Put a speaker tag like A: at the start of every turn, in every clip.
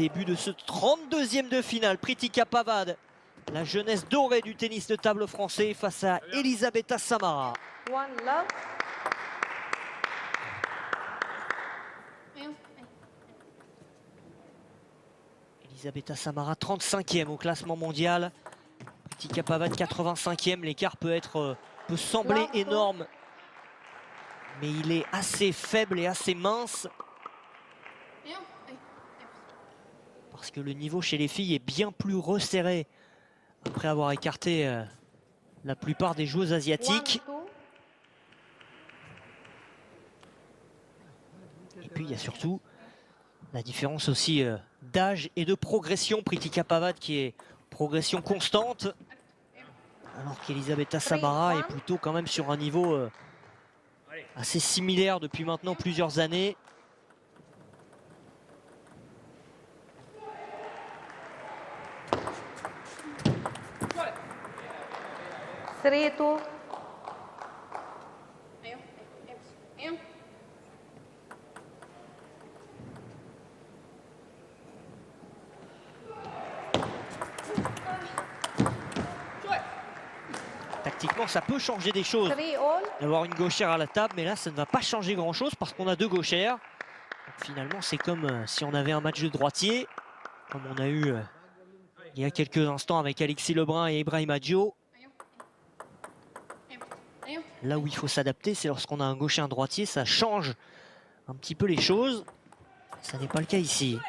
A: Début de ce 32e de finale. Pritika Pavad, la jeunesse dorée du tennis de table français face à Elisabetta Samara.
B: One love.
A: Elisabetta Samara 35e au classement mondial. Pritika Pavad 85e. L'écart peut sembler énorme, mais il est assez faible et assez mince. Parce que le niveau chez les filles est bien plus resserré après avoir écarté la plupart des joueuses asiatiques. Et puis il y a surtout la différence aussi d'âge et de progression. Pritika Pavad qui est progression constante, alors qu'Elisabetta Samara est plutôt quand même sur un niveau assez similaire depuis maintenant plusieurs années. Tactiquement, ça peut changer des choses d'avoir une gauchère à la table, mais là, ça ne va pas changer grand-chose parce qu'on a deux gauchères. Donc, finalement, c'est comme si on avait un match de droitier, comme on a eu il y a quelques instants avec Alexis Lebrun et Ibrahim Adjo. Là où il faut s'adapter, c'est lorsqu'on a un gaucher et un droitier, ça change un petit peu les choses. Ça n'est pas le cas ici.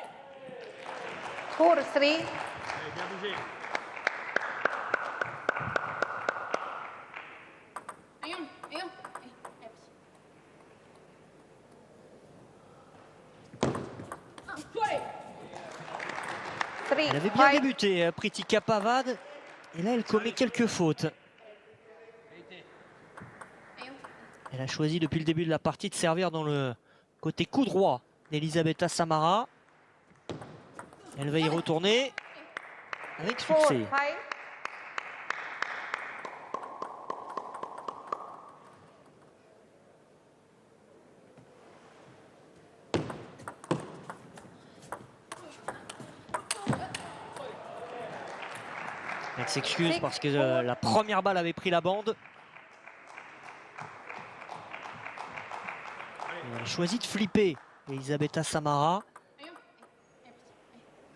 A: Elle avait bien débuté, Pritika Pavad, et là elle commet quelques fautes. Elle a choisi depuis le début de la partie de servir dans le côté coup droit d'Elisabetta Samara. Elle va y retourner avec succès. Elle s'excuse parce que la première balle avait pris la bande. Elle a choisi de flipper Elisabetta Samara.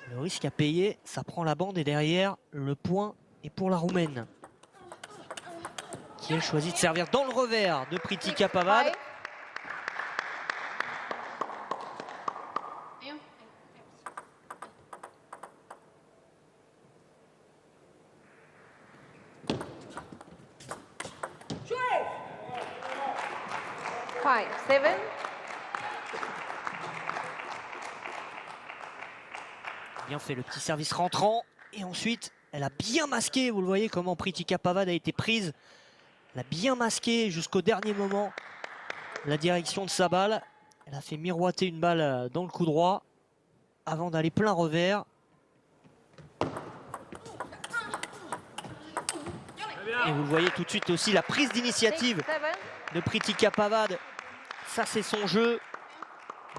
A: Le risque à payer, ça prend la bande et derrière, le point est pour la Roumaine. Qui elle choisit de servir dans le revers de Pritika Pavad. Bien fait le petit service rentrant. Et ensuite, elle a bien masqué. Vous le voyez comment Pritika Pavad a été prise. Elle a bien masqué jusqu'au dernier moment la direction de sa balle. Elle a fait miroiter une balle dans le coup droit avant d'aller plein revers. Et vous le voyez tout de suite aussi, la prise d'initiative de Pritika Pavad. Ça, c'est son jeu.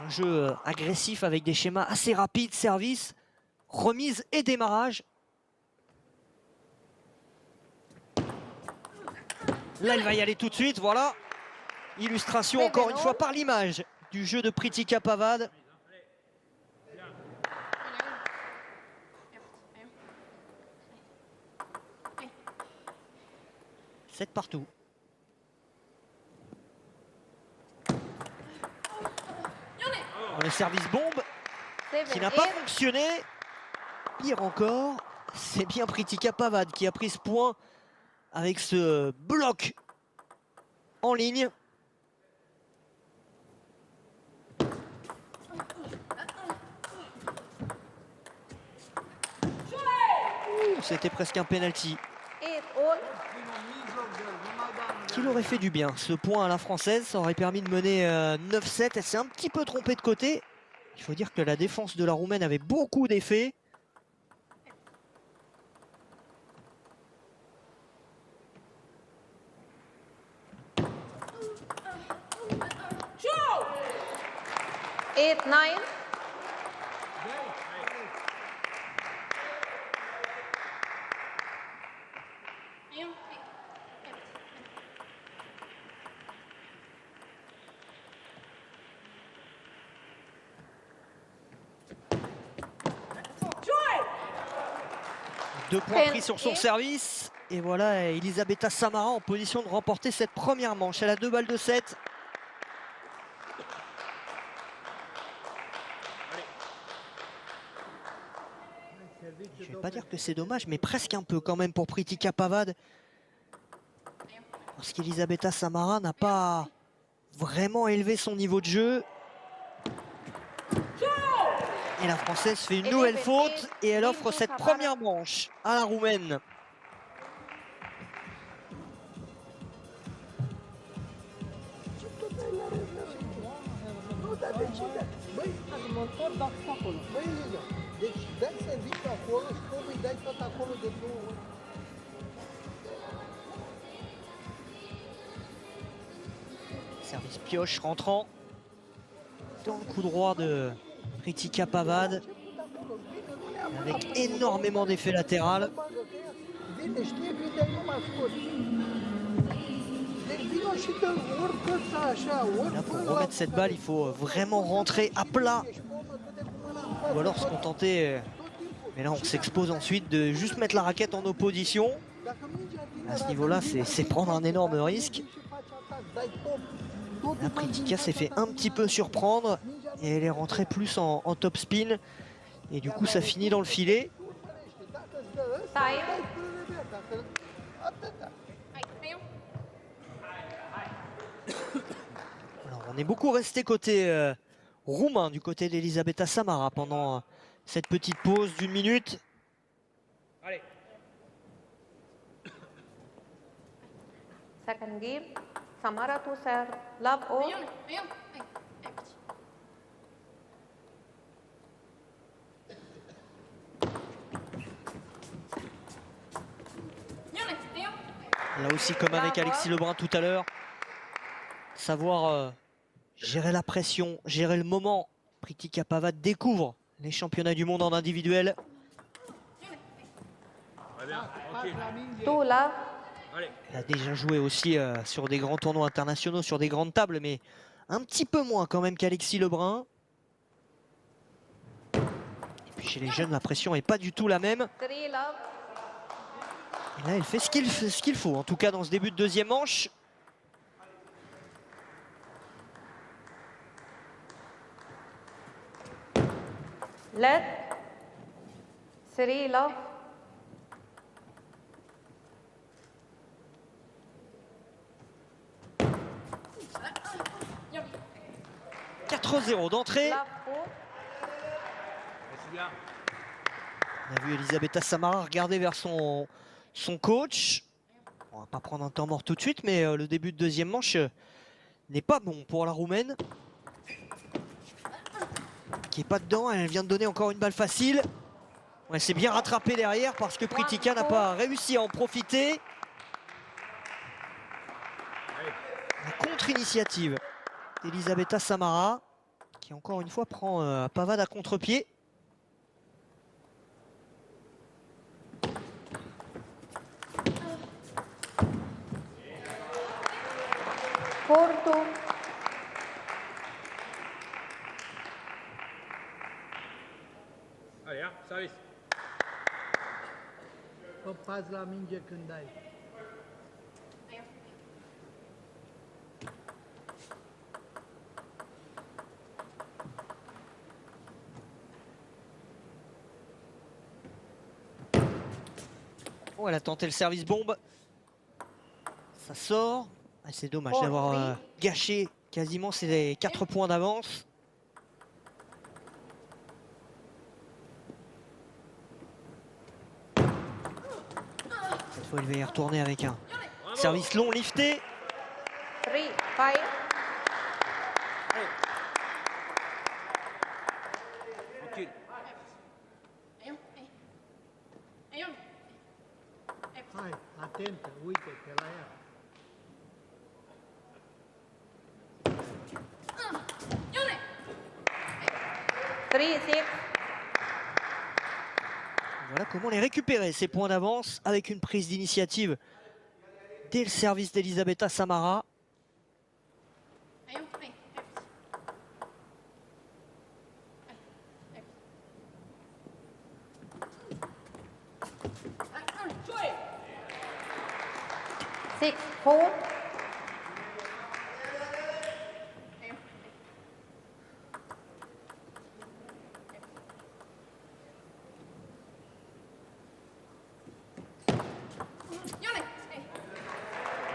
A: Un jeu agressif avec des schémas assez rapides, service, remise et démarrage. Là, elle va y aller tout de suite, voilà. Illustration encore une fois par l'image du jeu de Pritika Pavad. C'est partout. Le service bombe qui n'a pas fonctionné. Pire encore, c'est bien Pritika Pavad qui a pris ce point avec ce bloc en ligne. C'était presque un penalty qui l'aurait fait du bien. Ce point à la française, ça aurait permis de mener 9-7. Elle s'est un petit peu trompée de côté. Il faut dire que la défense de la Roumaine avait beaucoup d'effets. 2 points pris sur son service. Et voilà, Elisabetta Samara en position de remporter cette première manche. Elle a 2 balles de 7. Je ne vais pas dire que c'est dommage, mais presque un peu quand même pour Pritika Pavad. Parce qu'Elisabetta Samara n'a pas vraiment élevé son niveau de jeu. Et la Française fait une nouvelle faute et elle offre cette première manche à la Roumaine. Service pioche rentrant dans le coup droit de Pritika Pavad avec énormément d'effet latéral. Là, pour remettre cette balle, il faut vraiment rentrer à plat ou alors se contenter, mais là on s'expose ensuite, de juste mettre la raquette en opposition. À ce niveau-là, c'est prendre un énorme risque. La Pritika s'est fait un petit peu surprendre et elle est rentrée plus en top spin. Et du coup, ça finit dans le filet. Alors, on est beaucoup resté côté roumain, du côté d'Elisabetta Samara pendant cette petite pause d'1 minute.
B: Allez.
C: Second game, Samara to serve, love all.
A: Là aussi, comme avec Alexis Lebrun tout à l'heure, savoir gérer la pression, gérer le moment. Pritika Pavad découvre les championnats du monde en individuel.
C: Two love.
A: Elle a déjà joué aussi sur des grands tournois internationaux, sur des grandes tables, mais un petit peu moins quand même qu'Alexis Lebrun. Et puis chez les jeunes, la pression n'est pas du tout la même.
C: Three love.
A: Et là, elle fait ce qu'il faut, en tout cas dans ce début de deuxième manche.
C: Let. Three love.
A: « 4-0 d'entrée.
C: Love four.
A: On a vu Elisabetta Samara regarder vers son coach. On va pas prendre un temps mort tout de suite, mais le début de deuxième manche n'est pas bon pour la Roumaine. Qui est pas dedans, elle vient de donner encore une balle facile. Elle s'est bien rattrapée derrière parce que Pritika n'a pas réussi à en profiter. La contre-initiative d'Elisabetta Samara, qui encore une fois prend Pavad à contre-pied.
C: Four two.
B: Allez, hein, service.
D: Fă pas la minge când ai.
A: Oh, elle a tenté le service bombe. Ça sort. Ah, c'est dommage d'avoir gâché quasiment ses 4 points d'avance. Cette fois, elle va y retourner avec un service long lifté.
C: Three five.
B: Tranquille.
D: Hai, atentă, uite-te la ea.
C: Three six.
A: Voilà comment les récupérer, ces points d'avance, avec une prise d'initiative dès le service d'Elisabetta Samara.
C: 6-4.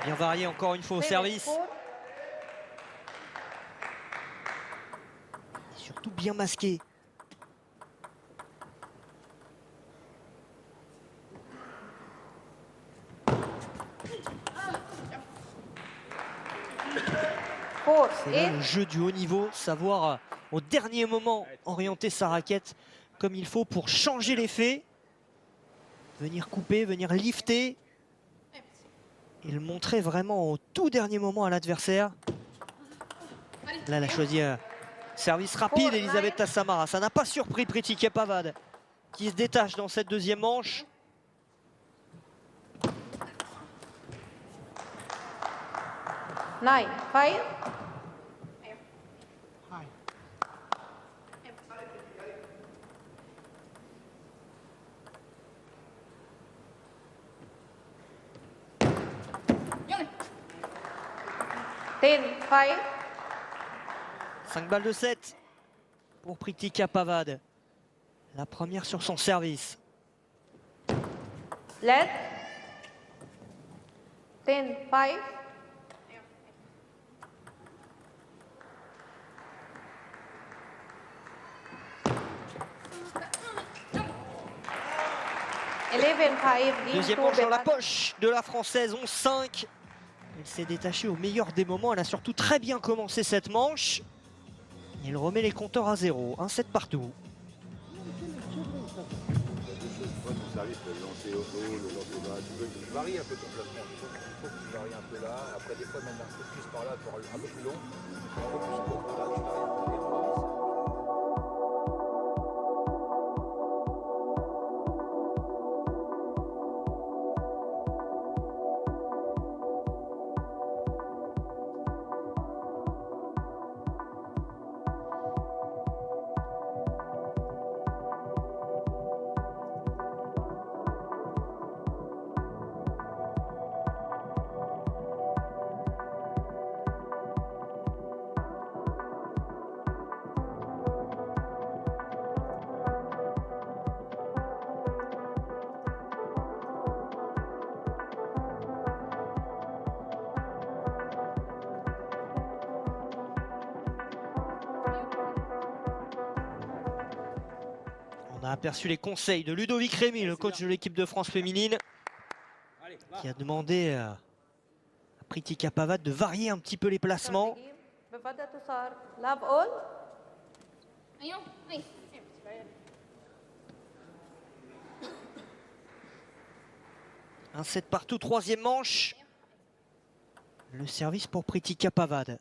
A: Bien varié encore une fois au service.
C: 7-4.
A: Et surtout bien masqué. C'est là le jeu du haut niveau, savoir au dernier moment orienter sa raquette comme il faut pour changer l'effet. Venir couper, venir lifter. Et le montrer vraiment au tout dernier moment à l'adversaire. Là, elle a choisi un service rapide, Elisabetta Samara. Ça n'a pas surpris Pritika Pavad, qui se détache dans cette deuxième manche.
C: Nine, 5.
D: High.
C: Ten, 5.
A: 5 balles de 7 pour Pritika Pavad. La première sur son service.
C: Let. 10, 5.
A: Deuxième manche dans la poche de la Française, 11-5. Elle s'est détachée au meilleur des moments. Elle a surtout très bien commencé cette manche. Et elle remet les compteurs à 0. 1-7 partout.
E: Ton service, le lancer au haut, le lancer bas, tu varies un peu ton placement. Il faut que tu varies un peu là. Après, des fois, même un peu plus par là, pour un peu plus long, un peu plus court. Là, tu varies un peu.
A: On a aperçu les conseils de Ludovic Rémy, le coach de l'équipe de France féminine, qui a demandé à Pritika Pavad de varier un petit peu les placements.
C: Love all.
A: Un 7 partout, troisième manche. Le service pour Pritika Pavad.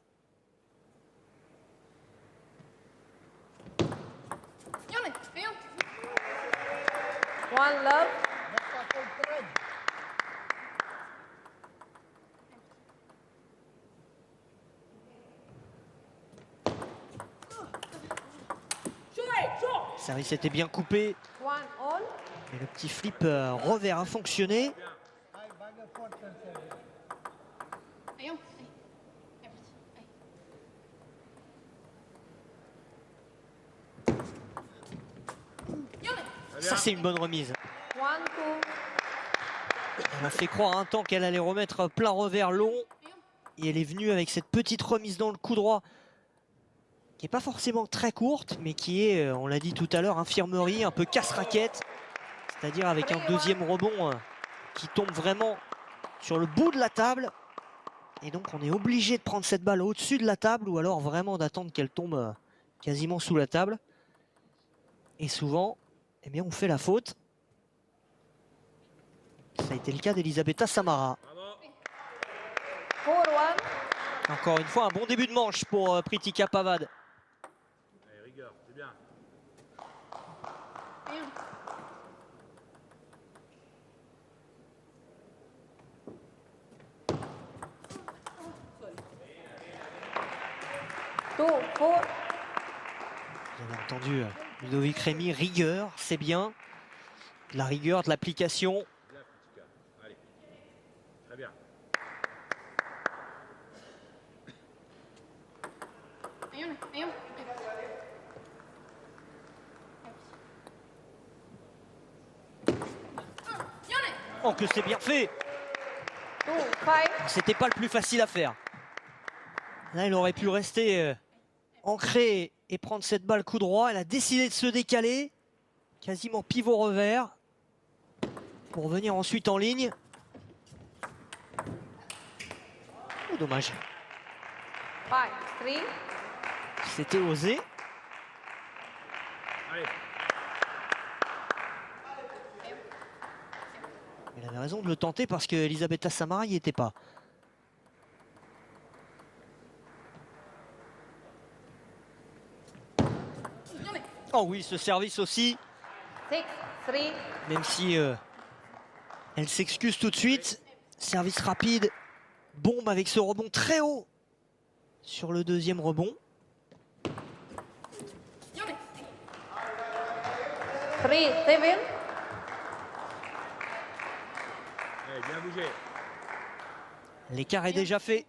C: One love.
A: Le service était bien coupé.
C: One all.
A: Et le petit flip revers a fonctionné.
D: High bagger for service.
A: Ça, c'est une bonne remise.
C: One, 2.
A: Elle a fait croire un temps qu'elle allait remettre plein revers long. Et elle est venue avec cette petite remise dans le coup droit, qui n'est pas forcément très courte, mais qui est, on l'a dit tout à l'heure, infirmerie, un peu casse-raquette. C'est-à-dire avec un deuxième rebond qui tombe vraiment sur le bout de la table. Et donc on est obligé de prendre cette balle au-dessus de la table, ou alors vraiment d'attendre qu'elle tombe quasiment sous la table. Et souvent, eh bien, on fait la faute. Ça a été le cas d'Elisabetta Samara.
C: 4-1.
A: Encore une fois, un bon début de manche pour Pritika Pavad.
B: Allez, rigueur, c'est bien.
C: Two, 4.
A: Vous avez entendu Ludovic Rémy, rigueur, c'est bien. De la rigueur, de l'application.
B: Bien, Pritika. Allez. Très bien.
A: Oh, que c'est bien fait!
C: 2, 5.
A: C'était pas le plus facile à faire. Là, il aurait pu rester ancré et prendre cette balle coup droit. Elle a décidé de se décaler, quasiment pivot revers, pour venir ensuite en ligne. Oh, dommage.
C: 5, 3.
A: C'était osé.
B: Allez.
A: Elle avait raison de le tenter parce que Elisabetta Samara n'y était pas. Oh oui, ce service aussi,
C: 6, 3.
A: même si elle s'excuse tout de suite. Service rapide, bombe avec ce rebond très haut sur le deuxième rebond.
C: 3, 7.
B: Allez, bien bougé.
A: L'écart est déjà fait.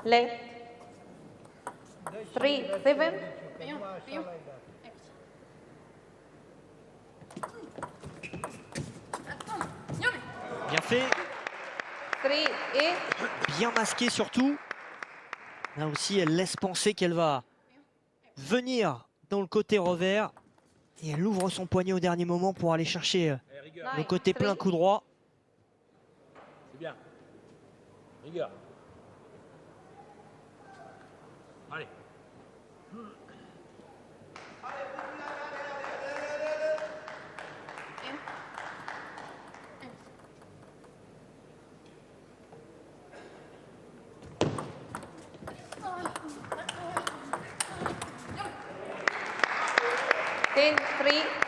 C: Left. 3, 7.
A: Bien fait,
C: 3, 8.
A: bien masqué surtout. Là aussi, elle laisse penser qu'elle va venir dans le côté revers. Et elle ouvre son poignet au dernier moment pour aller chercher
B: Allez, rigueur.
A: le côté plein coup droit.
B: C'est bien. Rigueur. Allez.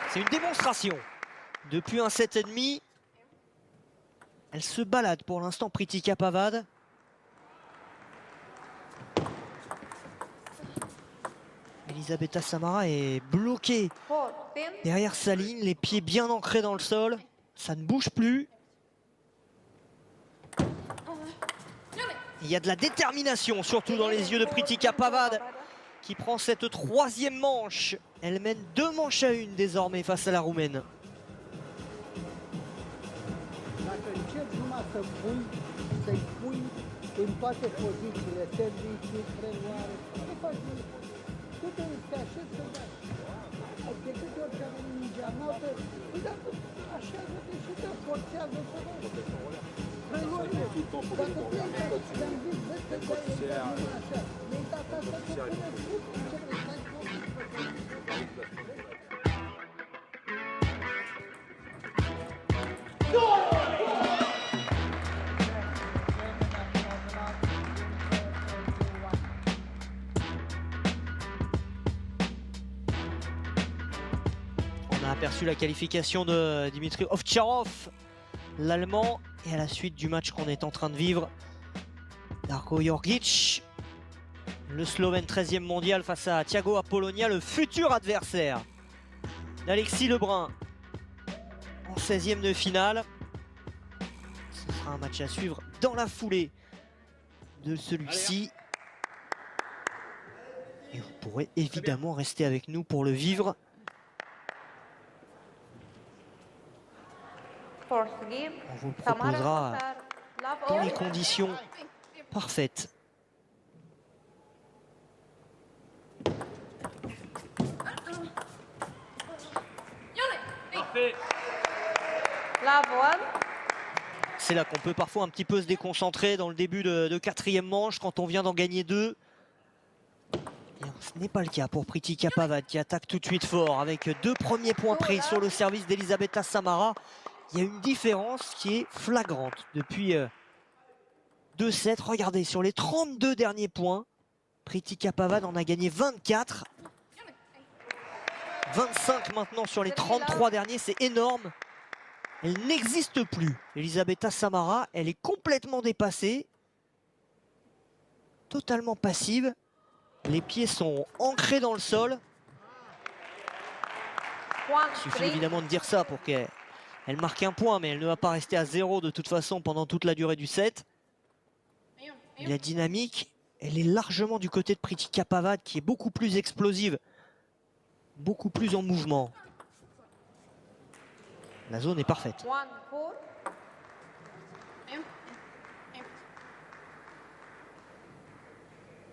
A: C'est une démonstration. Depuis un 7,5, elle se balade pour l'instant, Pritika Pavad. Elisabetta Samara est bloquée
C: 4, 10.
A: derrière sa ligne, les pieds bien ancrés dans le sol. Ça ne bouge plus. Il y a de la détermination, surtout dans les yeux de Pritika Pavad, qui prend cette troisième manche. Elle mène 2 manches à 1 désormais face à la Roumaine.
D: Dacă încerci numai să-i pui în toate pozițiile, servicii, preluare, nu faci nimic. Tu te așezi să dai. De câte ori avem mingea înaltă, îi dă așează-te și te forțează să dai. Preluările, dacă tu te-am zis, vezi că dai așa. De data asta să pune sus, ce vrei să
A: On a aperçu la qualification de Dimitri Ovtcharov, l'Allemand. Et à la suite du match qu'on est en train de vivre, Darko Jorgic, le Slovène 13e mondial face à Thiago Apollonia, le futur adversaire d'Alexis Lebrun en 16e de finale. Ce sera un match à suivre dans la foulée de celui-ci. Et vous pourrez évidemment rester avec nous pour le vivre.
C: Fourth game.
A: On vous le
C: Samara
A: proposera
C: Kossar. Love
A: dans
C: all.
A: les conditions parfaites.
B: Parfait.
C: Love one.
A: C'est là qu'on peut parfois un petit peu se déconcentrer dans le début de 4e manche quand on vient d'en gagner 2. Et ce n'est pas le cas pour Pritika Pavad qui attaque tout de suite fort avec 2 premiers points pris sur le service d'Elisabetta Samara. Il y a une différence qui est flagrante depuis 2-7. Regardez, sur les 32 derniers points, Pritika Pavad en a gagné 24. 25 maintenant sur les 33 derniers, c'est énorme. Elle n'existe plus. Elisabetta Samara, elle est complètement dépassée. Totalement passive. Les pieds sont ancrés dans le sol.
C: One,
A: Il suffit
C: three.
A: évidemment de dire ça pour qu'elle Elle marque un point, mais elle ne va pas rester à 0 de toute façon pendant toute la durée du set. Et la dynamique, elle est largement du côté de Pritika Pavad, qui est beaucoup plus explosive, beaucoup plus en mouvement. La zone est parfaite.
C: 1-4.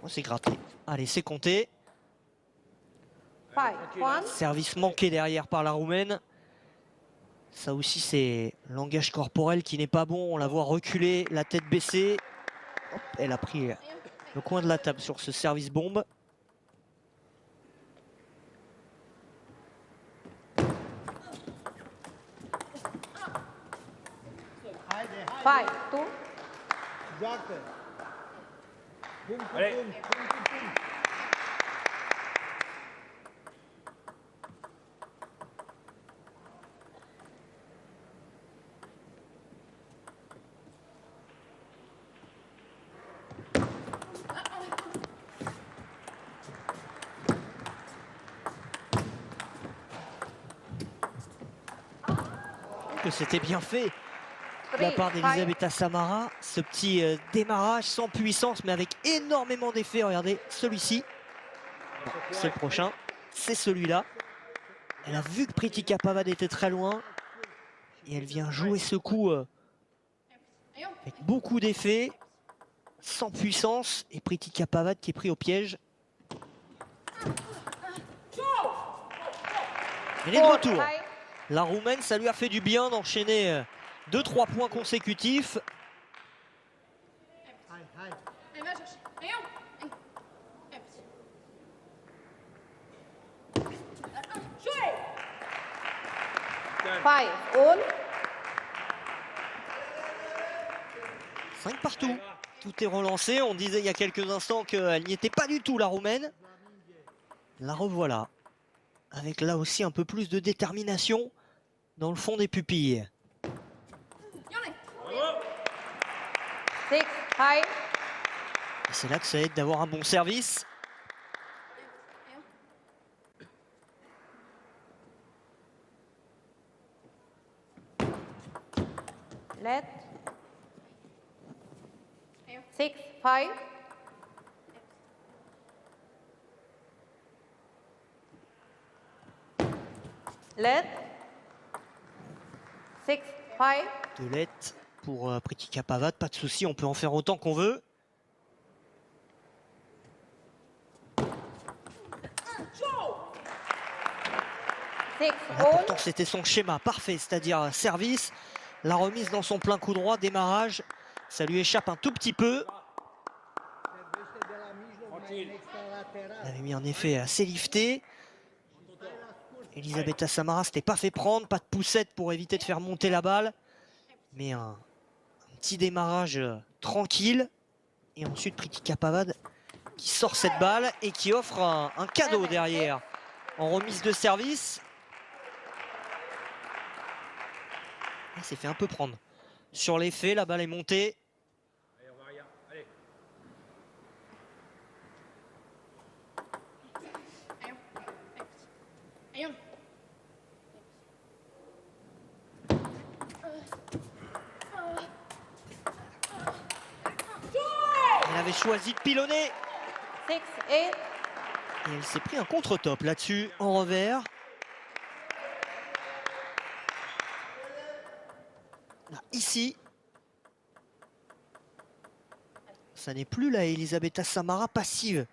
A: Oh, c'est gratté. Allez, c'est compté.
C: 5-1.
A: Service manqué derrière par la Roumaine. Ça aussi, c'est langage corporel qui n'est pas bon. On la voit reculer, la tête baissée. Hop, elle a pris le coin de la table sur ce service bombe.
D: Haide,
C: 5-2.
D: joacă. Pum cu
B: Allez.
D: pum, pum cu pum.
A: Que c'était bien fait de la part d'Elisabetta Samara. Ce petit démarrage sans puissance, mais avec énormément d'effet. Regardez, celui-ci, c'est le prochain, c'est celui-là. Elle a vu que Pritika Pavad était très loin. Et elle vient jouer ce coup avec beaucoup d'effet, sans puissance. Et Pritika Pavad qui est pris au piège. Elle est de retour. La Roumaine, ça lui a fait du bien d'enchaîner 2-3 points consécutifs.
D: Hai, hai.
C: 5-1.
A: 5 partout. Tout est relancé. On disait il y a quelques instants qu'elle n'y était pas du tout, la Roumaine. La revoilà. Avec là aussi un peu plus de détermination dans le fond des pupilles.
C: 6-5.
A: Et c'est là que ça aide d'avoir un bon service.
C: Let. 6-5. Let. 6-5.
A: De l'aide pour Pritika Pavad, pas de souci, on peut en faire autant qu'on veut. L'important c'était son schéma parfait, c'est-à-dire service, la remise dans son plein coup droit, démarrage, ça lui échappe un tout petit peu.
D: Servește de la mijloc mai în extralateral.
A: Elle avait mis un effet assez lifté. Elisabetta Samara s'était pas fait prendre, pas de poussette pour éviter de faire monter la balle. Mais un petit démarrage tranquille. Et ensuite Pritika Pavad qui sort cette balle et qui offre un cadeau derrière en remise de service. Elle s'est fait un peu prendre sur l'effet, la balle est montée.
B: Allez, on va rien. Allez.
A: Elle avait choisi de pilonner.
C: 6-8.
A: Et elle s'est pris un contre-top là-dessus, en revers. Là, ici. Ça n'est plus la Elisabetta Samara passive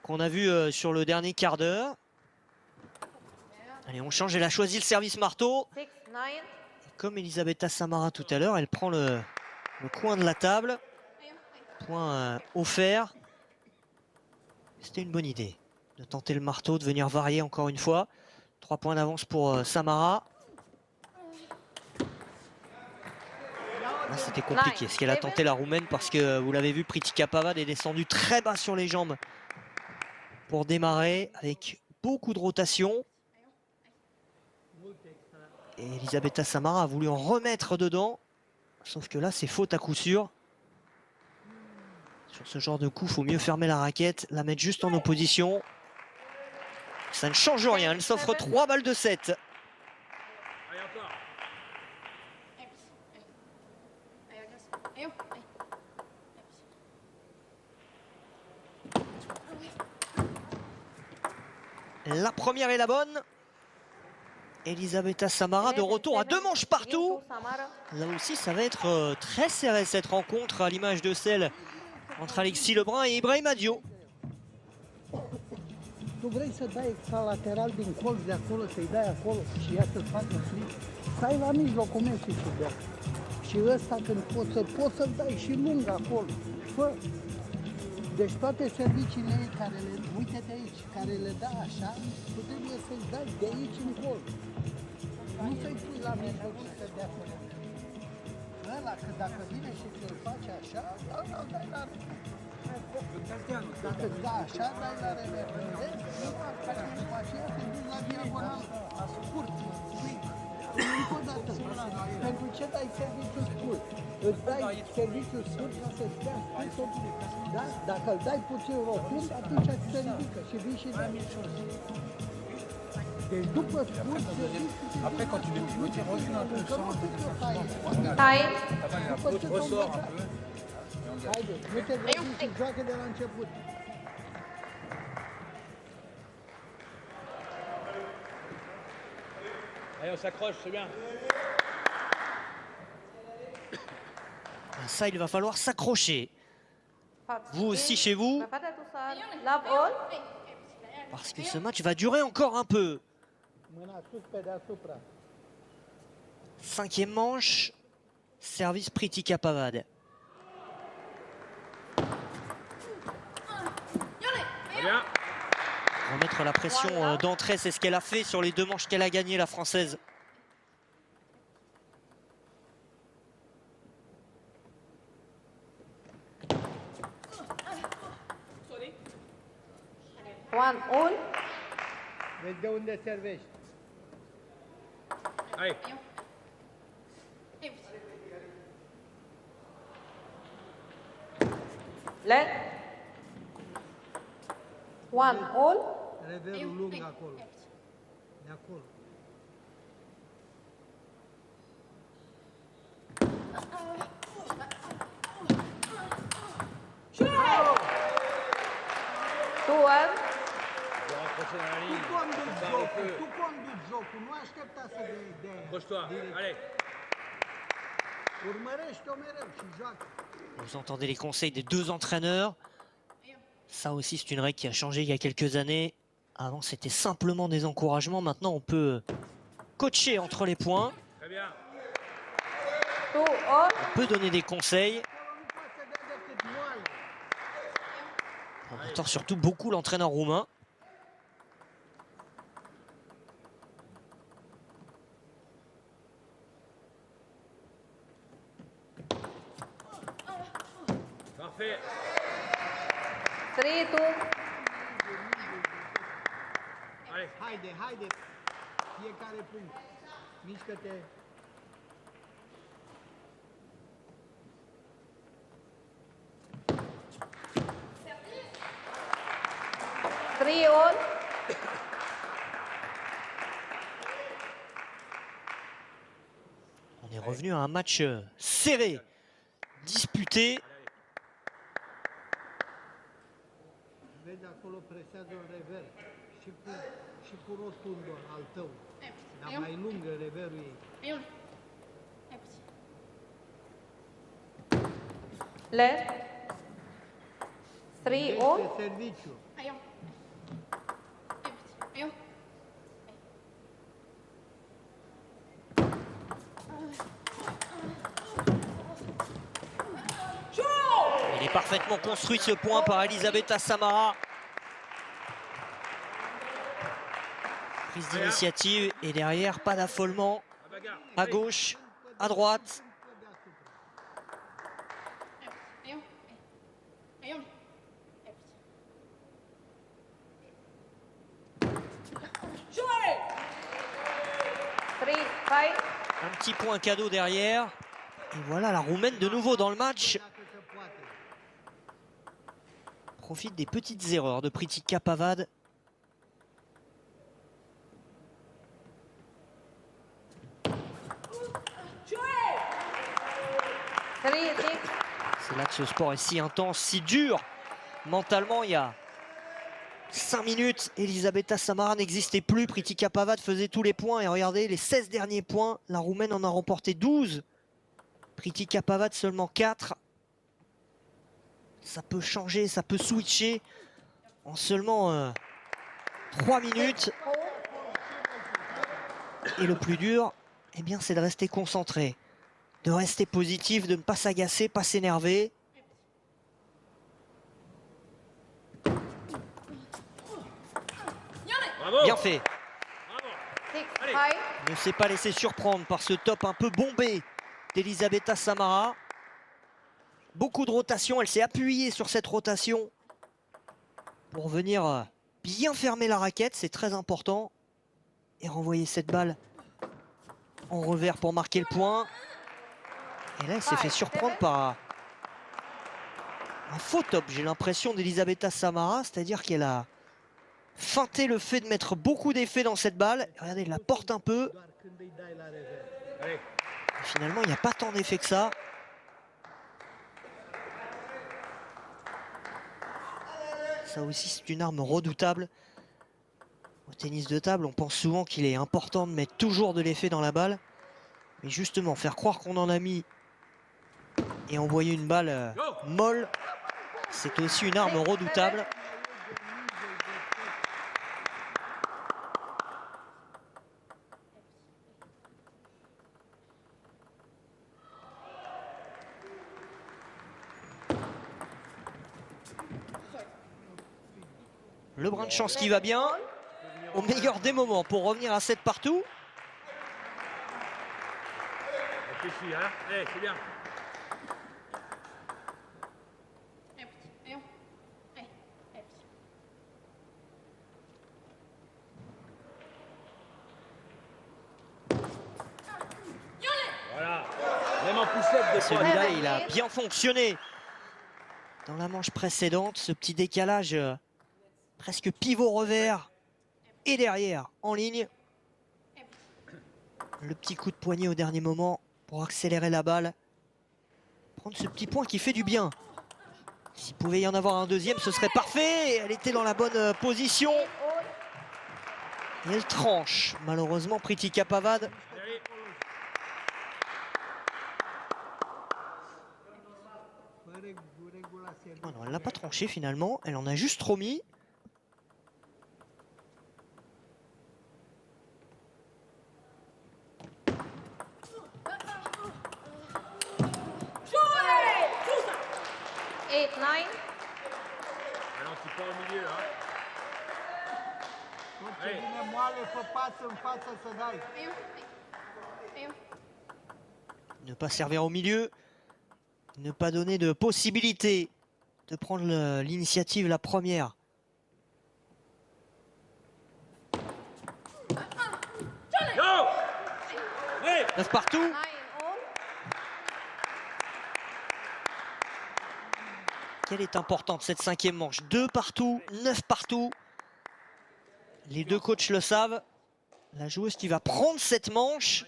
A: qu'on a vu sur le dernier quart d'heure. Allez, on change, elle a choisi le service marteau.
C: 6-9.
A: Et comme Elisabetta Samara tout à l'heure, elle prend le coin de la table. Point offert. C'était une bonne idée de tenter le marteau, de venir varier encore une fois. 3 points d'avance pour Samara. Là, c'était compliqué ce qu'elle a tenté la Roumaine parce que vous l'avez vu, Pritika Pavad est descendue très bas sur les jambes pour démarrer avec beaucoup de rotation. Et Elisabetta Samara a voulu en remettre dedans. Sauf que là, c'est faute à coup sûr. Sur ce genre de coup, il faut mieux fermer la raquette, la mettre juste en opposition. Ça ne change rien, elle s'offre 3 balles de 7.
B: Allez, encore.
A: La première est la bonne. Elisabetta Samara de retour à 2 manches partout. Là aussi, ça va être très serré cette rencontre, à l'image de celle entre Alexis Lebrun et Ibrahima Diop.
D: Tu vrei să dai ca lateral din colț de acolo, să-i dai acolo și ea să facă flip. Să ai la mijloc cum e și de. Și ăsta când poți să-l dai și lung acolo. Fă. Deci toate serviciile ei care le, uite-te aici, care le dă așa, tu trebuie să-i dai de aici încolo. Nu să-i pui la mijloc și să dea acolo. Ăla, că dacă vine și ți-l face așa, ăla îl dai la dacă îți dai așa, dai la revers. Nu fac după aceea te duci la diagonal, scurt, strict. Încă o dată, pentru ce dai serviciu scurt? Îți dai serviciu scurt ca să-ți dea scurt, da? Dacă îl dai puțin rotund, atunci ți se ridică și vii și de sus. Deci după scurt,
E: Après, quand tu veux pivoter, reviens un peu le centre.
C: Time.
D: după ce te-o
E: Ressort un
D: învăța.
E: peu.
D: Haide, nu te grăbi și joacă de la început.
B: Allez, on s'accroche, c'est bien.
A: Ça, il va falloir s'accrocher. Vous aussi chez vous,
C: Love all.
A: parce que ce match va durer encore un peu.
D: Mâna sus pe deasupra.
A: 5e manche, service Pritika Pavad.
B: Très bien.
A: Remettre la pression d'entrée, c'est ce qu'elle a fait sur les 2 manches qu'elle a gagnées, la Française.
C: One all.
D: Vezi de unde servești.
B: Allez.
C: Let. One all.
D: Reverul lung acolo. De acolo.
C: Two one.
B: Je vais raccrocher dans la
D: Tu
B: ligne.
D: conduci
B: Barre un
D: jocul,
B: peu.
D: tu conduci jocul, nu aștepta să dea
B: Accroche-toi.
D: direct.
B: Allez.
D: Urmărește-o mereu și joacă.
A: Vous entendez les conseils des 2 entraîneurs. Ça aussi, c'est une règle qui a changé il y a quelques années. Avant, c'était simplement des encouragements. Maintenant, on peut coacher entre les points.
B: Très bien.
C: Two all.
A: On peut donner des conseils.
D: Acolo nu poate să dea decât moale.
A: On entend surtout beaucoup l'entraîneur roumain.
B: Parfait.
C: 3-2.
B: Allez.
D: Haide, haide. Fiecare punct. Mișcă-te.
C: Three all.
A: On est revenu à un match serré, disputé.
D: Vezi, acolo presează un rever. Și cu rotundul al tău. Dar mai lung reverul ei.
C: Let. Three all.
D: Este serviciu.
A: Il est parfaitement construit ce point par Elisabetta Samara. Prise d'initiative et derrière, pas d'affolement.
B: La bagarre.
A: À gauche, à droite.
C: Three, five.
A: Un petit point cadeau derrière. Et voilà la Roumaine de nouveau dans le match.
D: Dacă se poate.
A: Profite des petites erreurs de Pritika Pavad.
C: Three, six.
A: C'est là que ce sport est si intense, si dur. Mentalement, il y a 5 minutes, Elisabetta Samara n'existait plus. Pritika Pavad faisait tous les points. Et regardez, les 16 derniers points, la Roumaine en a remporté 12. Pritika Pavad seulement 4. Ça peut changer, ça peut switcher en seulement 3 minutes. Et le plus dur, eh bien, c'est de rester concentré, de rester positif, de ne pas s'agacer, pas s'énerver.
B: Bravo.
A: Bien fait.
B: Bravo.
C: 6,
B: Allez.
C: 5,
A: Ne s'est pas laissé surprendre par ce top un peu bombé d'Elisabetta Samara. Beaucoup de rotation, elle s'est appuyée sur cette rotation pour venir bien fermer la raquette, c'est très important. Et renvoyer cette balle en revers pour marquer le point. Et là, elle s'est fait surprendre par un faux top, j'ai l'impression, d'Elisabetta Samara, c'est-à-dire qu'elle a feinté le fait de mettre beaucoup d'effets dans cette balle. Regardez, elle la porte un peu.
B: Allez.
A: Et finalement, il n'y a pas tant d'effet que ça. Ça aussi, c'est une arme redoutable. Au tennis de table, on pense souvent qu'il est important de mettre toujours de l'effet dans la balle. Mais justement, faire croire qu'on en a mis et envoyer une balle molle, c'est aussi une arme redoutable. Le brin de chance qui va bien, au meilleur des moments pour revenir à 7 partout.
B: Réfléchis, hein. Allez, c'est bien. Voilà. Même en poussette des fois.
A: Celui-là, il a bien fonctionné. Dans la manche précédente, ce petit décalage presque pivot revers et derrière en ligne. Le petit coup de poignet au dernier moment pour accélérer la balle. Prendre ce petit point qui fait du bien. S'il pouvait y en avoir un deuxième, ce serait parfait. Elle était dans la bonne position. Et elle tranche. Malheureusement, Pritika Pavad.
B: Allez.
A: Oh non, elle l'a pas tranché finalement. Elle en a juste trop mis.
C: eight, 9,
B: Ralentis pas au milieu, hein.
D: Tot ce vine moale pe față, în față să dai.
A: Ne pas servir au milieu. Ne pas donner de possibilité de prendre l'initiative la première.
B: Go. Allez.
A: 9 partout.
C: 9, all.
A: Quelle est importante cette 5e manche? 2 partout, 9 partout. Les deux coachs le savent. La joueuse qui va prendre cette manche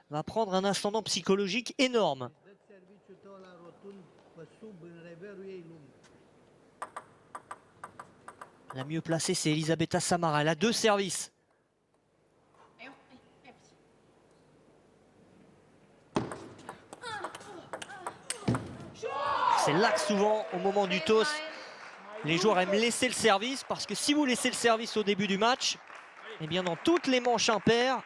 A: va prendre un ascendant psychologique énorme.
D: Dă serviciul tău la rotund pe sub, în reverul ei lung.
A: La mieux placée, c'est Elisabetta Samara. Elle a 2 services. C'est là que souvent, au moment du toss, les joueurs aiment laisser le service. Parce que si vous laissez le service au début du match, eh bien dans toutes les manches impaires,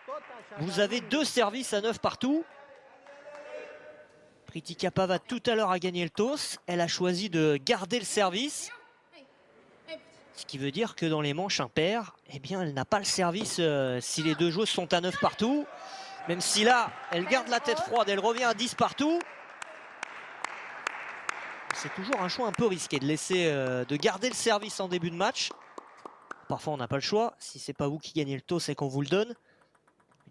D: Tot așa.
A: vous avez 2 services à 9 partout. Pritika Pavad tout à l'heure a gagné le toss. Elle a choisi de garder le service. Ce qui veut dire que dans les manches impaires, eh bien, elle n'a pas le service si les deux joueuses sont à 9 partout. Même si là, elle garde la tête froide, elle revient à 10 partout. C'est toujours un choix un peu risqué de laisser, de garder le service en début de match. Parfois, on n'a pas le choix. Si c'est pas vous qui gagnez le toss et qu'on vous le donne.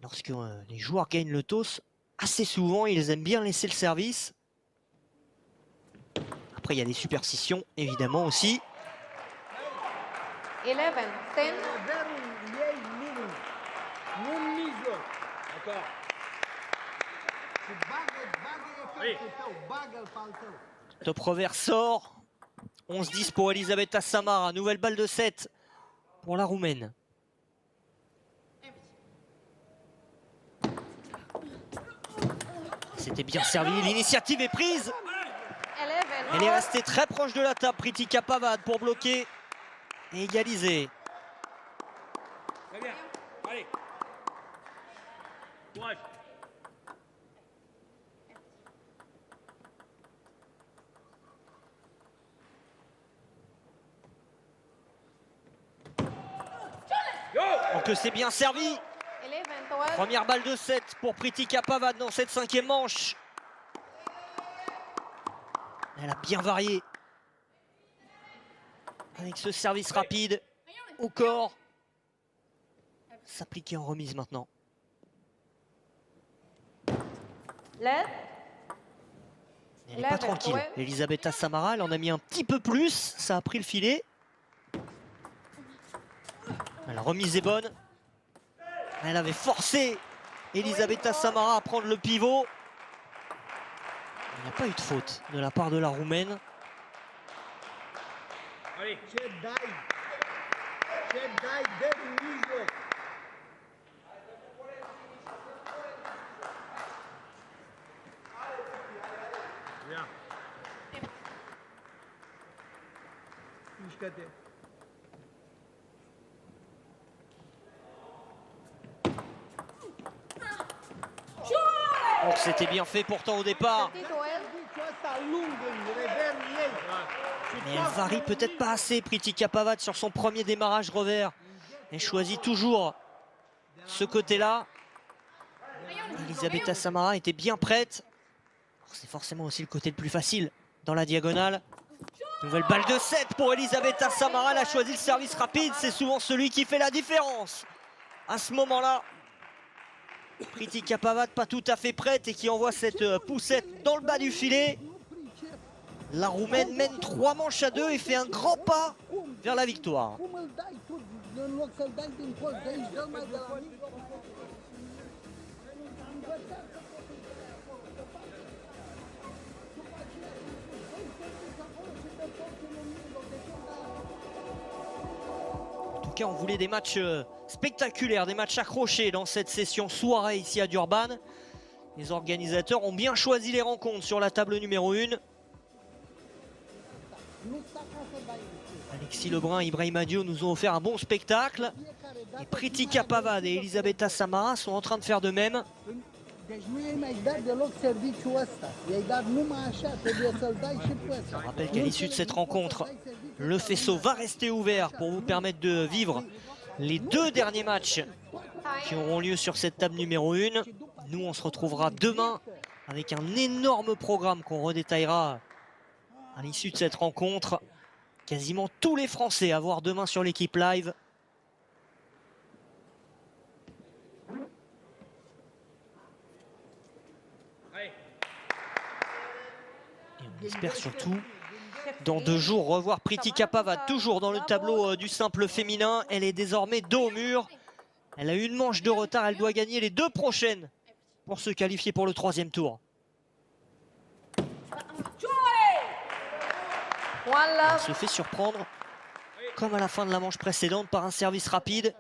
A: Lorsque les joueurs gagnent le toss, assez souvent, ils aiment bien laisser le service. Après, il y a des superstitions, évidemment, aussi.
C: 11, 10,
D: Reverul ei lung. Nu în mijloc.
B: Encore.
D: Și bagă efectul tău, bagă-l pe al tău.
A: Top revers sort. 11-10 pour Elisabeta Samara. Nouvelle balle de 7 pour la Roumaine. C'était bien servi. L'initiative est prise.
C: 11
A: Elle est
C: all.
A: restée très proche de la table. Pritika Pavad pour bloquer et égaliser.
B: Très bien. Allez. Courage. Go.
A: Donc c'est bien servi.
C: 11 12.
A: Première balle de 7 pour Pritika Pavad dans cette 5e manche. Elle a bien varié. Avec ce service rapide au corps. S'appliquer en remise maintenant.
C: Left.
A: Elle n'est pas tranquille. Elisabeta Samara, elle en a mis un petit peu plus. Ça a pris le filet. La remise est bonne. Elle avait forcé Elisabeta Samara à prendre le pivot. Il n'y a pas eu de faute de la part de la Roumaine.
B: Allez.
D: Ce dai de mijloc.
B: Bien.
D: Mișcă-te.
A: Donc c'était bien fait pourtant au départ.
C: 30 12.
D: Serviciul ăsta lung în reverul ei.
A: Mais elle varie peut-être pas assez, Pritika Pavad, sur son premier démarrage revers. Elle choisit toujours ce côté-là. Elisabeta Samara était bien prête. C'est forcément aussi le côté le plus facile dans la diagonale. Nouvelle balle de 7 pour Elisabeta Samara. Elle a choisi le service rapide. C'est souvent celui qui fait la différence. À ce moment-là, Pritika Pavad pas tout à fait prête et qui envoie cette poussette dans le bas du filet. La Roumaine mène 3 manches à 2 et fait un grand pas vers la victoire.
D: Cum îl dai tu în loc să-l dai din colț de aici, dă-l mai de la mijloc.
A: En tout cas, on voulait des matchs spectaculaires, des matchs accrochés dans cette session soirée ici à Durban. Les organisateurs ont bien choisi les rencontres sur la table numéro 1.
D: Nu sta ca să dai.
A: Alexis Lebrun et Ibrahim Adio nous ont offert un bon spectacle. Et Pritika Pavad et Elisabeta Samara sont en train de faire de même.
D: Deci nu i-ai mai dat deloc serviciul ăsta. I-ai dat numai așa, trebuie să-l dai și pe ăsta.
A: Je rappelle qu'à l'issue de cette rencontre, le faisceau va rester ouvert pour vous permettre de vivre les 2 derniers matchs qui auront lieu sur cette table numéro 1. Nous, on se retrouvera demain avec un énorme programme qu'on redétaillera à l'issue de cette rencontre. Quasiment tous les Français à voir demain sur l'équipe live.
B: Allez.
A: Et on espère surtout dans 2 jours revoir Pritika Pavad toujours dans le tableau du simple féminin. Elle est désormais dos au mur. Elle a une manche de retard. Elle doit gagner les 2 prochaines pour se qualifier pour le 3e tour.
C: One
A: Elle
C: love.
A: se fait surprendre, comme à la fin de la manche précédente, par un service rapide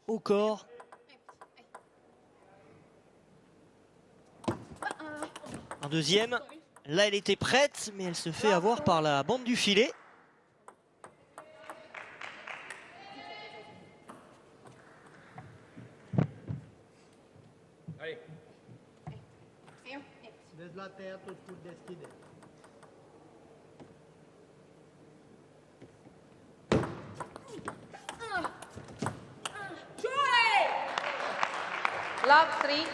A: au corps. Un deuxième. Là, elle était prête, mais elle se fait avoir par la bande du filet.
B: Allez.
D: Vezi la tăiatul scurt deschide.
C: Love 3.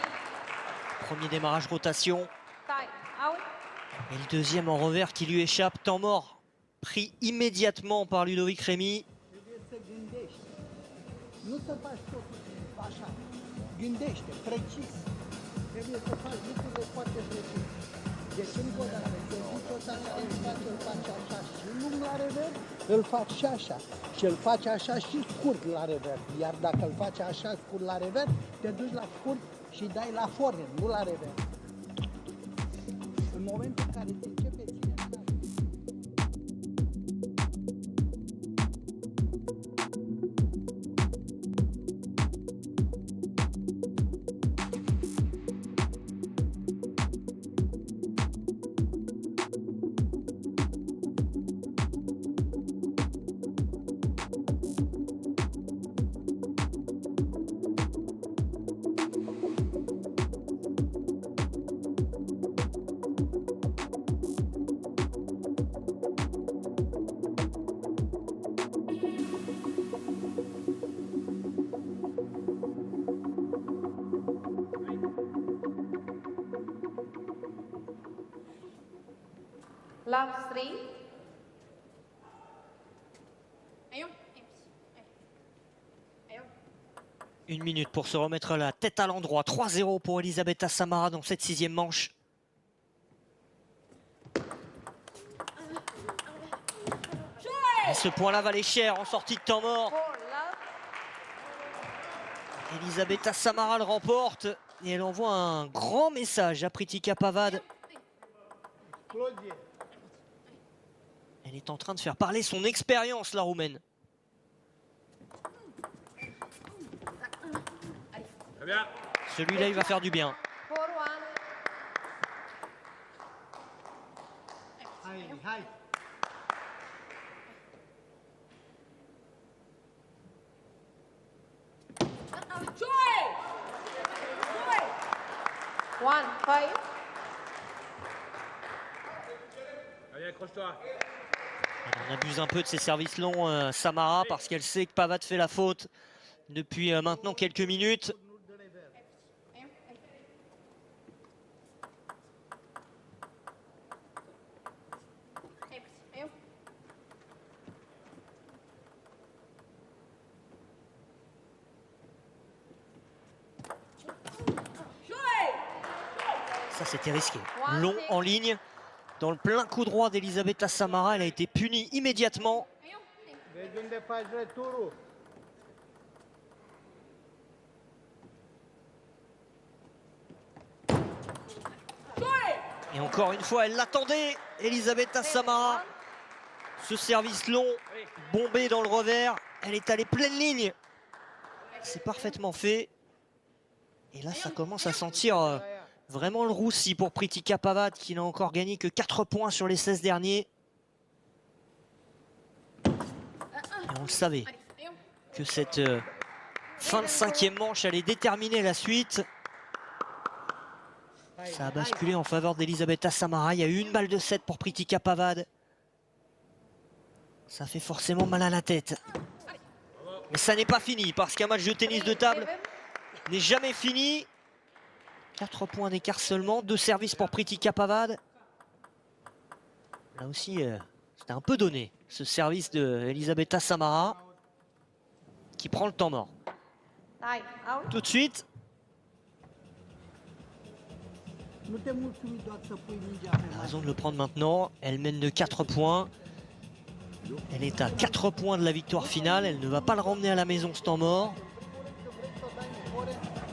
A: Premier démarrage rotation.
C: Tie. Out.
A: Et le deuxième en revers qui lui échappe. Temps mort pris immédiatement par Ludovic Rémy.
D: Trebuie să gândești. Nu să faci totul așa. Gândește, precis. Trebuie să faci lucrurile foarte precis. Deci încă o dată, serviciul ăsta care îl faci așa și lung la rever, îl faci și așa. Și îl faci așa și scurt la rever. Iar dacă îl faci așa scurt la rever, te duci la scurt și dai la forehand, nu la rever. În momentul în care se începe ținerea
C: love 3.
A: 1 minute pour se remettre la tête à l'endroit. 3-0 pour Elisabetta Samara dans cette 6e manche. Et ce point-là valait cher en sortie de temps mort.
C: 4 love.
A: Elisabetta Samara le remporte et elle envoie un grand message à Pritika Pavad.
D: Claudia.
A: Elle est en train de faire parler son expérience, la Roumaine.
B: Très bien.
A: Celui-là, il va faire du bien.
C: 4-1.
D: Hai, hai.
C: One, 5.
B: Allez, accroche-toi.
A: Elle en abuse un peu de ses services longs, Samara, parce qu'elle sait que Pavad fait la faute depuis maintenant quelques minutes. Ça, c'était risqué. Long en ligne, dans le plein coup droit d'Elisabetta Samara. Elle a été punie immédiatement.
D: Vezi unde faci returul.
A: Et encore une fois, elle l'attendait, Elisabetta Samara. Ce service long, bombé dans le revers. Elle est allée pleine ligne. C'est parfaitement fait. Et là, ça commence à sentir vraiment le roussi pour Pritika Pavad, qui n'a encore gagné que 4 points sur les 16 derniers. Et on le savait, que cette fin de 5e manche allait déterminer la suite. Ça a basculé en faveur d'Elisabetta Samara. Il y a eu une balle de 7 pour Pritika Pavad. Ça fait forcément mal à la tête. Mais ça n'est pas fini, parce qu'un match de tennis de table n'est jamais fini. 4 points d'écart seulement, 2 services pour Pritika Pavad. Là aussi, c'était un peu donné, ce service de Elisabetta Samara, qui prend le temps mort.
C: Tie. Out.
A: Tout de suite,
D: Nu te mulțumi doar să pui mingea pe
A: elle a
D: masă.
A: raison de le prendre maintenant. Elle mène de 4 points. Elle est à 4 points de la victoire finale. Elle ne va pas le ramener à la maison, ce temps mort.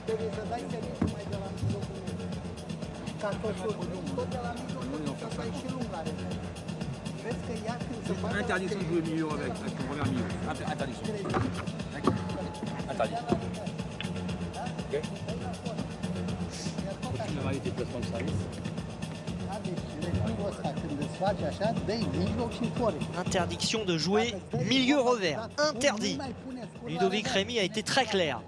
D: Trebuie să dai serviciu mai de la mijlocul meu. Ca să surprind tot de la mijlocul meu, să dai și lung la rever. Vezi că ea când se bate...
B: Interdiction de jouer au milieu avec ton revers milieu. Interdiction. Interdit. Ok. Aucune variété de placement de service.
D: Da, deci revirul ăsta când îți faci așa, dă-i mijloc și fore.
A: Interdiction de jouer milieu-revers. Interdit. Ludovic Rémy a été très clair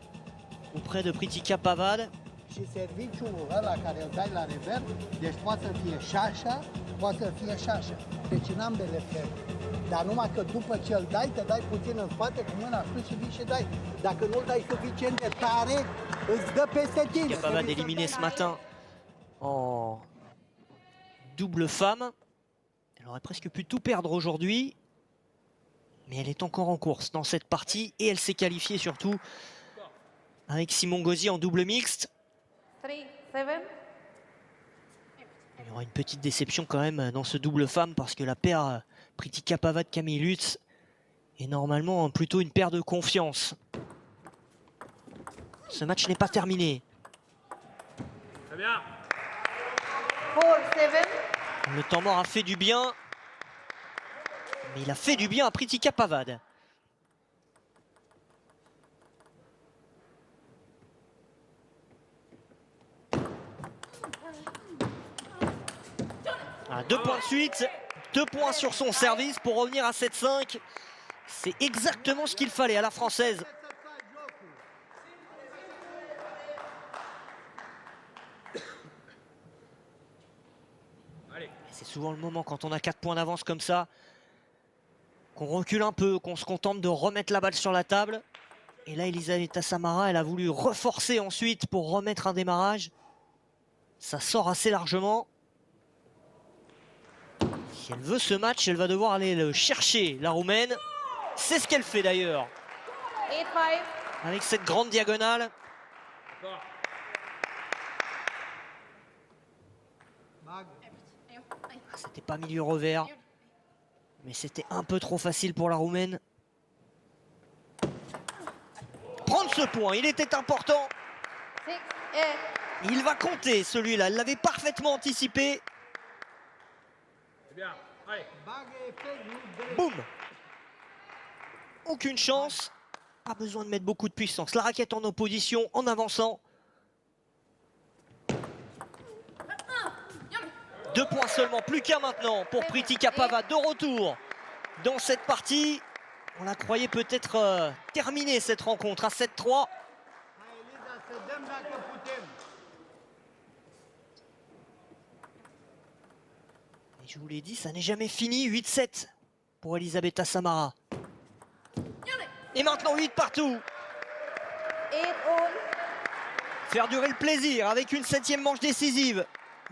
A: auprès de Pritika Pavad.
D: Și serviciul ăla care îl dai la rever, deci poate să fie și așa, poate să fie și așa. Deci în ambele feluri. Dar numai că după ce îl dai, te dai puțin în spate cu mâna sus și vii și dai. Dacă nu îl dai suficient de tare, îți dă peste tine.
A: Pritika Pavad éliminé ce matin en double femme. Elle aurait presque pu tout perdre aujourd'hui. Mais elle est encore en course dans cette partie. Et elle s'est qualifiée surtout avec Simon Gauzy en double mixte.
C: 3-7.
A: Il y aura une petite déception quand même dans ce double femme, parce que la paire Pritika Pavad-Camille Lutz est normalement plutôt une paire de confiance. Ce match n'est pas terminé.
B: Très bien.
C: 4-7.
A: Le temps mort a fait du bien, mais il a fait du bien à Pritika Pavad. Ah, 2 points de suite, 2 points sur son service pour revenir à 7-5. C'est exactement ce qu'il fallait à la française.
B: Allez.
A: C'est souvent le moment, quand on a 4 points d'avance comme ça, qu'on recule un peu, qu'on se contente de remettre la balle sur la table. Et là, Elisabetta Samara, elle a voulu reforcer ensuite pour remettre un démarrage. Ça sort assez largement. Si elle veut ce match, elle va devoir aller le chercher, la Roumaine. C'est ce qu'elle fait d'ailleurs,
C: 8-5.
A: avec cette grande diagonale.
B: Encore.
A: C'était pas milieu revers, mais c'était un peu trop facile pour la Roumaine. Prendre ce point, il était important.
C: 6-8.
A: Il va compter celui-là, elle l'avait parfaitement anticipé.
B: C'est bien. Allez.
A: Boum! Aucune chance. Pas besoin de mettre beaucoup de puissance. La raquette en opposition, en avançant. 2 points seulement, plus qu'un maintenant pour Pritika Pavad de retour dans cette partie. On la croyait peut-être terminée cette rencontre à 7-3. Et je vous l'ai dit, ça n'est jamais fini. 8-7 pour Elisabetta Samara. Et maintenant 8 partout.
C: 8-all.
A: Faire durer le plaisir avec une 7e manche décisive.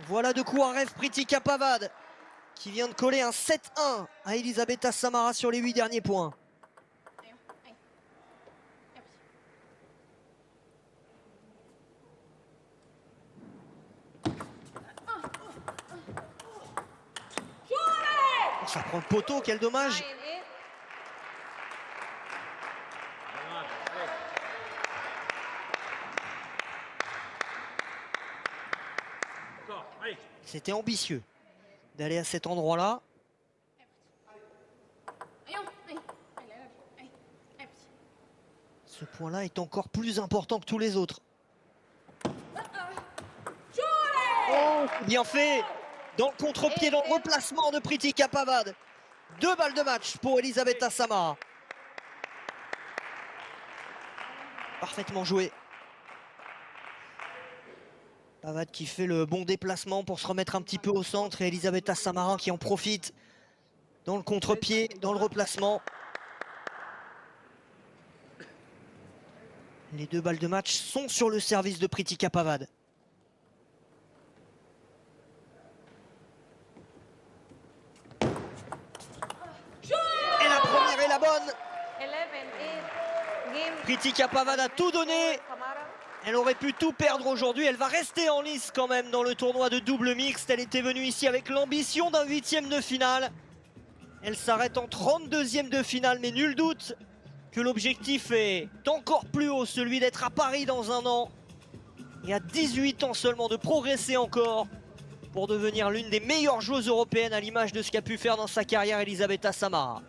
A: Voilà de quoi rêve Pritika Pavad, qui vient de coller un 7-1 à Elisabetta Samara sur les 8 derniers points. Oh, ça prend le poteau, quel dommage.
C: 9-8.
B: Allez. Encore. Allez.
A: C'était ambitieux d'aller à cet endroit-là. Ce point-là est encore plus important que tous les autres. Oh, bien fait dans le contre-pied, dans le replacement de Pritika Pavad. 2 balles de match pour Elisabetta Samara. Parfaitement joué. Pavad qui fait le bon déplacement pour se remettre un petit peu au centre et Elisabetta Samara qui en profite dans le contre-pied, dans le replacement. Les 2 balles de match sont sur le service de Pritika Pavad. Et la première est la bonne.
C: 11-8. Game.
A: Pritika Pavad a tout donné.
C: Samara.
A: Elle aurait pu tout perdre aujourd'hui. Elle va rester en lice quand même dans le tournoi de double mixte. Elle était venue ici avec l'ambition d'un 8e de finale. Elle s'arrête en 32e de finale, mais nul doute que l'objectif est encore plus haut, celui d'être à Paris dans un an. Et à 18 ans seulement de progresser encore pour devenir l'une des meilleures joueuses européennes à l'image de ce qu'a pu faire dans sa carrière Elisabetta Samara.